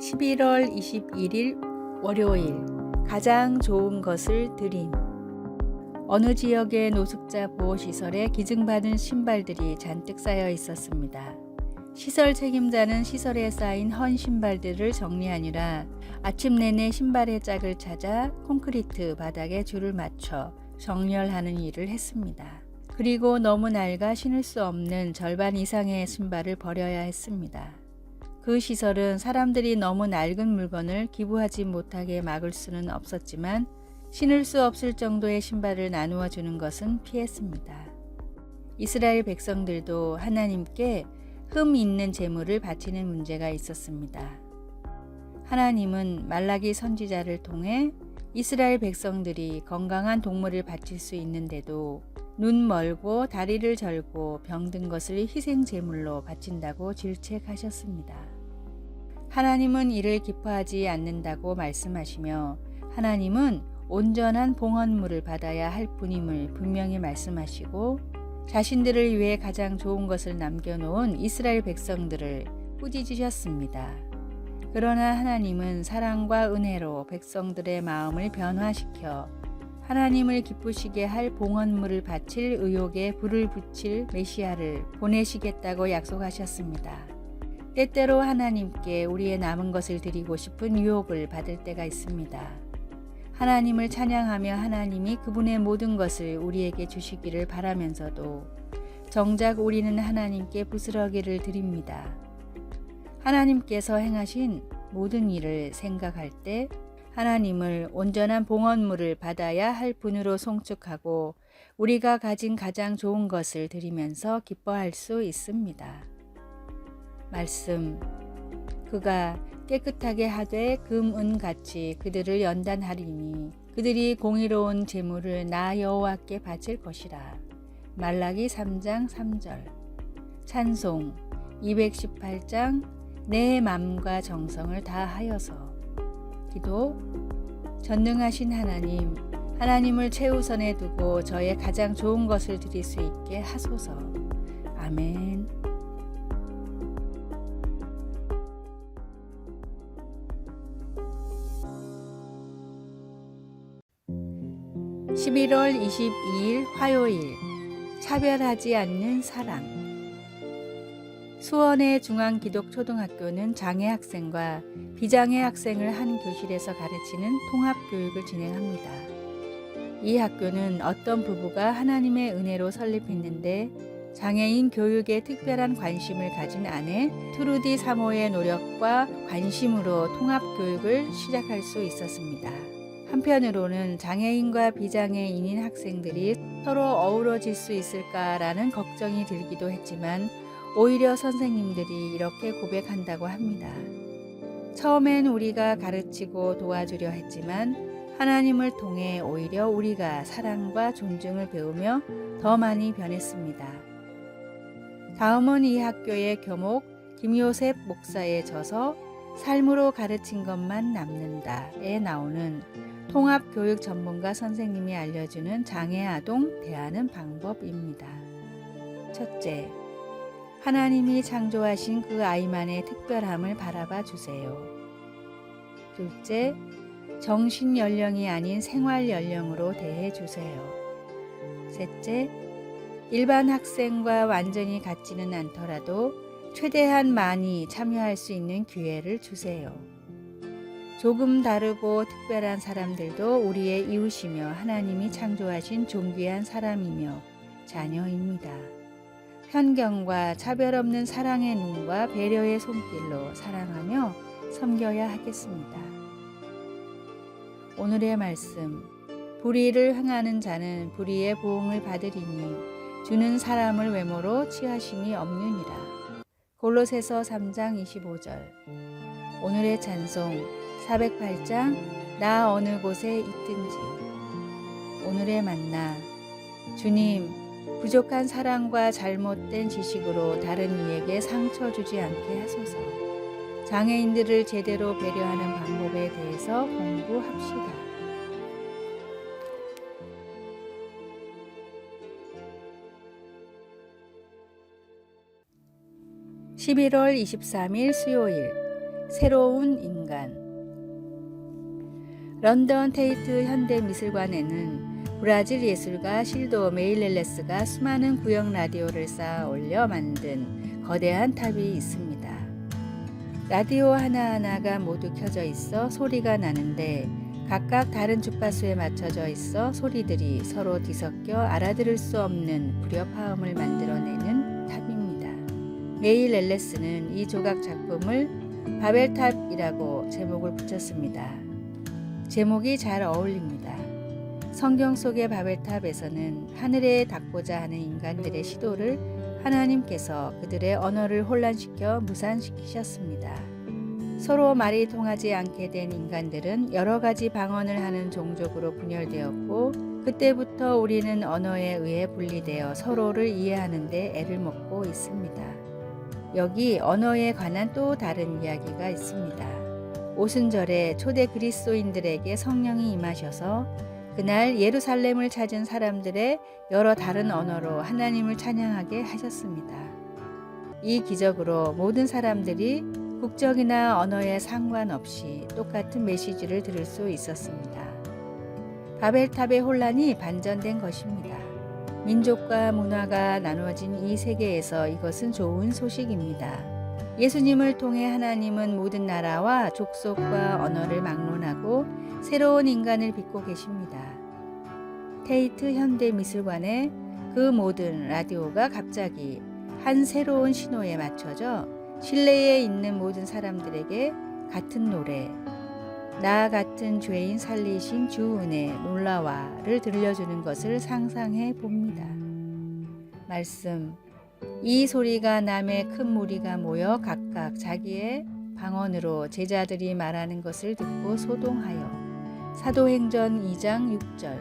11월 21일 월요일 가장 좋은 것을 드림. 어느 지역의 노숙자 보호시설에 기증받은 신발들이 잔뜩 쌓여 있었습니다. 시설 책임자는 시설에 쌓인 헌 신발들을 정리하느라 아침 내내 신발의 짝을 찾아 콘크리트 바닥에 줄을 맞춰 정렬하는 일을 했습니다. 그리고 너무 낡아 신을 수 없는 절반 이상의 신발을 버려야 했습니다. 그 시설은 사람들이 너무 낡은 물건을 기부하지 못하게 막을 수는 없었지만 신을 수 없을 정도의 신발을 나누어 주는 것은 피했습니다. 이스라엘 백성들도 하나님께 흠 있는 제물을 바치는 문제가 있었습니다. 하나님은 말라기 선지자를 통해 이스라엘 백성들이 건강한 동물을 바칠 수 있는데도 눈 멀고 다리를 절고 병든 것을 희생 제물로 바친다고 질책하셨습니다. 하나님은 이를 기뻐하지 않는다고 말씀하시며 하나님은 온전한 봉헌물을 받아야 할 분임을 분명히 말씀하시고 자신들을 위해 가장 좋은 것을 남겨놓은 이스라엘 백성들을 꾸짖으셨습니다. 그러나 하나님은 사랑과 은혜로 백성들의 마음을 변화시켜 하나님을 기쁘시게 할 봉헌물을 바칠 의욕에 불을 붙일 메시아를 보내시겠다고 약속하셨습니다. 때때로 하나님께 우리의 남은 것을 드리고 싶은 유혹을 받을 때가 있습니다. 하나님을 찬양하며 하나님이 그분의 모든 것을 우리에게 주시기를 바라면서도 정작 우리는 하나님께 부스러기를 드립니다. 하나님께서 행하신 모든 일을 생각할 때 하나님을 온전한 봉헌물을 받아야 할 분으로 송축하고 우리가 가진 가장 좋은 것을 드리면서 기뻐할 수 있습니다. 말씀. 그가 깨끗하게 하되 금, 은 같이 그들을 연단하리니 그들이 공의로운 제물을 나 여호와께 바칠 것이라. 말라기 3장 3절. 찬송 218장 내 맘과 정성을 다하여서. 기도. 전능하신 하나님, 하나님을 최우선에 두고 저의 가장 좋은 것을 드릴 수 있게 하소서. 아멘. (11월 22일) 화요일 차별하지 않는 사랑. 수원의 중앙기독초등학교는 장애 학생과 비장애 학생을 한 교실에서 가르치는 통합교육을 진행합니다. 이 학교는 어떤 부부가 하나님의 은혜로 설립했는데 장애인 교육에 특별한 관심을 가진 아내 트루디 사모의 노력과 관심으로 통합교육을 시작할 수 있었습니다. 한편으로는 장애인과 비장애인인 학생들이 서로 어우러질 수 있을까라는 걱정이 들기도 했지만 오히려 선생님들이 이렇게 고백한다고 합니다. 처음엔 우리가 가르치고 도와주려 했지만 하나님을 통해 오히려 우리가 사랑과 존중을 배우며 더 많이 변했습니다. 다음은 이 학교의 교목 김요셉 목사의 저서 삶으로 가르친 것만 남는다에 나오는 통합교육 전문가 선생님이 알려주는 장애 아동 대하는 방법입니다. 첫째, 하나님이 창조하신 그 아이만의 특별함을 바라봐 주세요. 둘째, 정신 연령이 아닌 생활 연령으로 대해 주세요. 셋째, 일반 학생과 완전히 같지는 않더라도 최대한 많이 참여할 수 있는 기회를 주세요. 조금 다르고 특별한 사람들도 우리의 이웃이며 하나님이 창조하신 존귀한 사람이며 자녀입니다. 편견과 차별 없는 사랑의 눈과 배려의 손길로 사랑하며 섬겨야 하겠습니다. 오늘의 말씀. 불의를 행하는 자는 불의의 보응을 받으리니 주는 사람을 외모로 취하심이 없느니라. 골로새서 3장 25절. 오늘의 찬송 408장 나 어느 곳에 있든지. 오늘의 만나. 주님, 부족한 사랑과 잘못된 지식으로 다른 이에게 상처 주지 않게 하소서. 장애인들을 제대로 배려하는 방법에 대해서 공부합시다. (11월 23일) 수요일 새로운 인간. 런던 테이트 현대미술관에는 브라질 예술가 실도 메일렐레스가 수많은 구형 라디오를 쌓아 올려 만든 거대한 탑이 있습니다. 라디오 하나하나가 모두 켜져 있어 소리가 나는데 각각 다른 주파수에 맞춰져 있어 소리들이 서로 뒤섞여 알아들을 수 없는 불협화음을 만들어내는 탑입니다. 메일렐레스는 이 조각 작품을 바벨탑이라고 제목을 붙였습니다. 제목이 잘 어울립니다. 성경 속의 바벨탑에서는 하늘에 닿고자 하는 인간들의 시도를 하나님께서 그들의 언어를 혼란시켜 무산시키셨습니다. 서로 말이 통하지 않게 된 인간들은 여러 가지 방언을 하는 종족으로 분열되었고 그때부터 우리는 언어에 의해 분리되어 서로를 이해하는 데 애를 먹고 있습니다. 여기 언어에 관한 또 다른 이야기가 있습니다. 오순절에 초대 그리스도인들에게 성령이 임하셔서 그날 예루살렘을 찾은 사람들의 여러 다른 언어로 하나님을 찬양하게 하셨습니다. 이 기적으로 모든 사람들이 국적이나 언어에 상관없이 똑같은 메시지를 들을 수 있었습니다. 바벨탑의 혼란이 반전된 것입니다. 민족과 문화가 나누어진 이 세계에서 이것은 좋은 소식입니다. 예수님을 통해 하나님은 모든 나라와 족속과 언어를 막론하고 새로운 인간을 빚고 계십니다. 테이트 현대미술관의 그 모든 라디오가 갑자기 한 새로운 신호에 맞춰져 실내에 있는 모든 사람들에게 같은 노래, 나 같은 죄인 살리신 주 은혜 놀라와를 들려주는 것을 상상해 봅니다. 말씀, 이 소리가 남의 큰 무리가 모여 각각 자기의 방언으로 제자들이 말하는 것을 듣고 소동하여. 사도행전 2장 6절.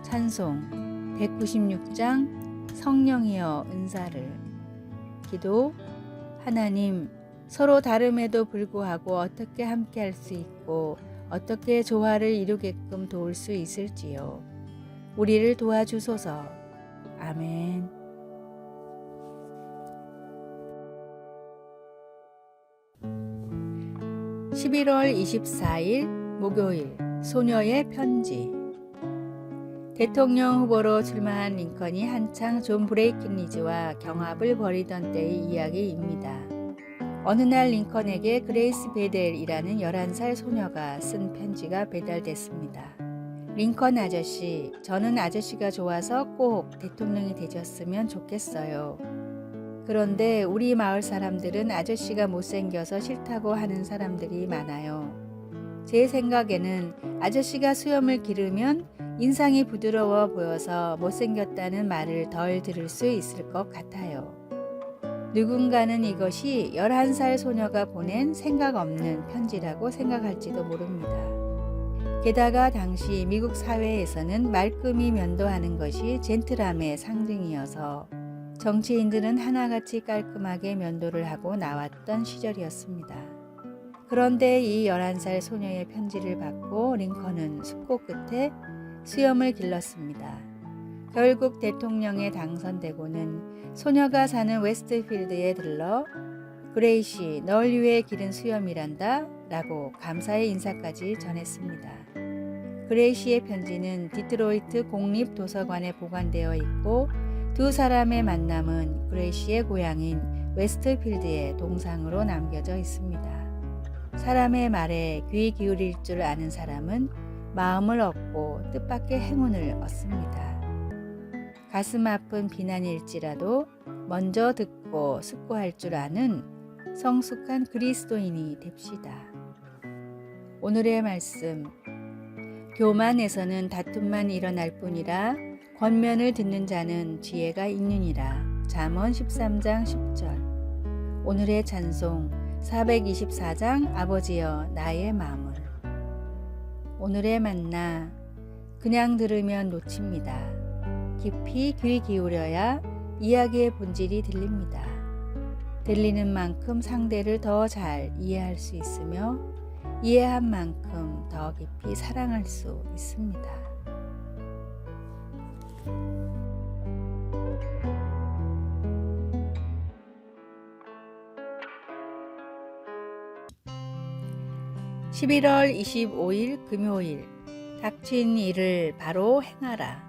찬송 196장 성령이여 은사를. 기도, 하나님, 서로 다름에도 불구하고 어떻게 함께 할 수 있고 어떻게 조화를 이루게끔 도울 수 있을지요. 우리를 도와주소서. 아멘. 11월 24일 목요일 소녀의 편지. 대통령 후보로 출마한 링컨이 한창 존 브레이킨리지와 경합을 벌이던 때의 이야기입니다. 어느 날 링컨에게 그레이스 베델이라는 11살 소녀가 쓴 편지가 배달됐습니다. 링컨 아저씨, 저는 아저씨가 좋아서 꼭 대통령이 되셨으면 좋겠어요. 그런데 우리 마을 사람들은 아저씨가 못생겨서 싫다고 하는 사람들이 많아요. 제 생각에는 아저씨가 수염을 기르면 인상이 부드러워 보여서 못생겼다는 말을 덜 들을 수 있을 것 같아요. 누군가는 이것이 11살 소녀가 보낸 생각 없는 편지라고 생각할지도 모릅니다. 게다가 당시 미국 사회에서는 말끔히 면도하는 것이 젠틀함의 상징이어서 정치인들은 하나같이 깔끔하게 면도를 하고 나왔던 시절이었습니다. 그런데 이 11살 소녀의 편지를 받고 링컨은 숙고 끝에 수염을 길렀습니다. 결국 대통령에 당선되고는 소녀가 사는 웨스트필드에 들러 그레이시, 널 위해 기른 수염이란다 라고 감사의 인사까지 전했습니다. 그레이시의 편지는 디트로이트 공립도서관에 보관되어 있고 두 사람의 만남은 그레이시의 고향인 웨스트필드의 동상으로 남겨져 있습니다. 사람의 말에 귀 기울일 줄 아는 사람은 마음을 얻고 뜻밖의 행운을 얻습니다. 가슴 아픈 비난일지라도 먼저 듣고 숙고할 줄 아는 성숙한 그리스도인이 됩시다. 오늘의 말씀, 교만에서는 다툼만 일어날 뿐이라 권면을 듣는 자는 지혜가 있느니라. 잠언 13장 10절. 오늘의 찬송 424장 아버지여 나의 마음을. 오늘의 만나, 그냥 들으면 놓칩니다. 깊이 귀 기울여야 이야기의 본질이 들립니다. 들리는 만큼 상대를 더 잘 이해할 수 있으며 이해한 만큼 더 깊이 사랑할 수 있습니다. 11월 25일 금요일, 닥친 일을 바로 행하라.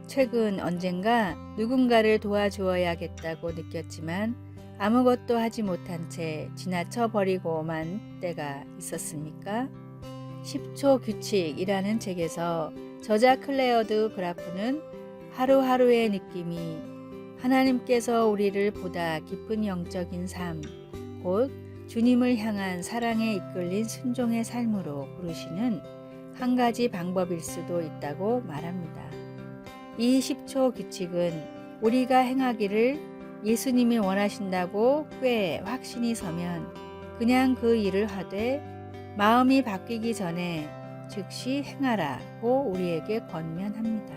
최근 언젠가 누군가를 도와주어야겠다고 느꼈지만 아무것도 하지 못한 채 지나쳐 버리고만 때가 있었습니까? 10초 규칙이라는 책에서 저자 클레어드 그라프는 하루하루의 느낌이 하나님께서 우리를 보다 깊은 영적인 삶, 곧 주님을 향한 사랑에 이끌린 순종의 삶으로 부르시는 한 가지 방법일 수도 있다고 말합니다. 이 10초 규칙은 우리가 행하기를 예수님이 원하신다고 꽤 확신이 서면 그냥 그 일을 하되 마음이 바뀌기 전에 즉시 행하라고 우리에게 권면합니다.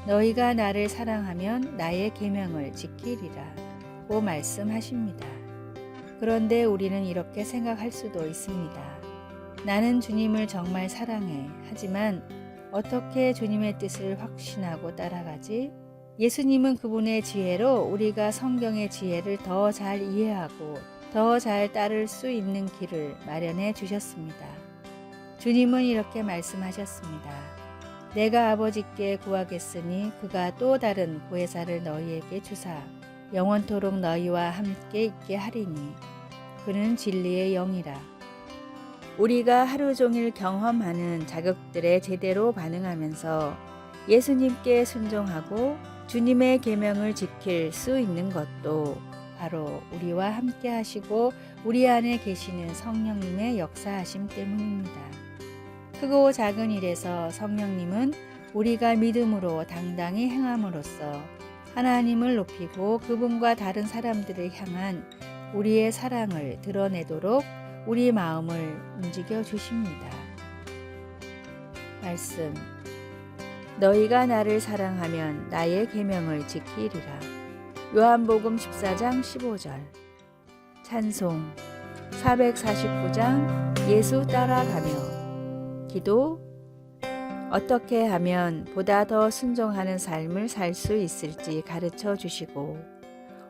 너희가 나를 사랑하면 나의 계명을 지키리라고 말씀하십니다. 그런데 우리는 이렇게 생각할 수도 있습니다. 나는 주님을 정말 사랑해. 하지만 어떻게 주님의 뜻을 확신하고 따라가지? 예수님은 그분의 지혜로 우리가 성경의 지혜를 더 잘 이해하고 더 잘 따를 수 있는 길을 마련해 주셨습니다. 주님은 이렇게 말씀하셨습니다. 내가 아버지께 구하겠으니 그가 또 다른 보혜사를 너희에게 주사 영원토록 너희와 함께 있게 하리니 그는 진리의 영이라. 우리가 하루 종일 경험하는 자극들에 제대로 반응하면서 예수님께 순종하고 주님의 계명을 지킬 수 있는 것도 바로 우리와 함께 하시고 우리 안에 계시는 성령님의 역사하심 때문입니다. 크고 작은 일에서 성령님은 우리가 믿음으로 당당히 행함으로써 하나님을 높이고 그분과 다른 사람들을 향한 우리의 사랑을 드러내도록 우리 마음을 움직여 주십니다. 말씀. 너희가 나를 사랑하면 나의 계명을 지키리라. 요한복음 14장 15절. 찬송 449장 예수 따라가며. 기도. 어떻게 하면 보다 더 순종하는 삶을 살 수 있을지 가르쳐 주시고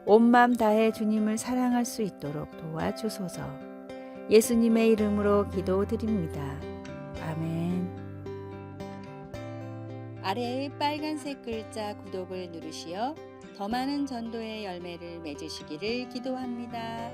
온 맘 다해 주님을 사랑할 수 있도록 도와주소서. 예수님의 이름으로 기도드립니다. 아멘. 아래의 빨간색 글자 구독을 누르시어 더 많은 전도의 열매를 맺으시기를 기도합니다.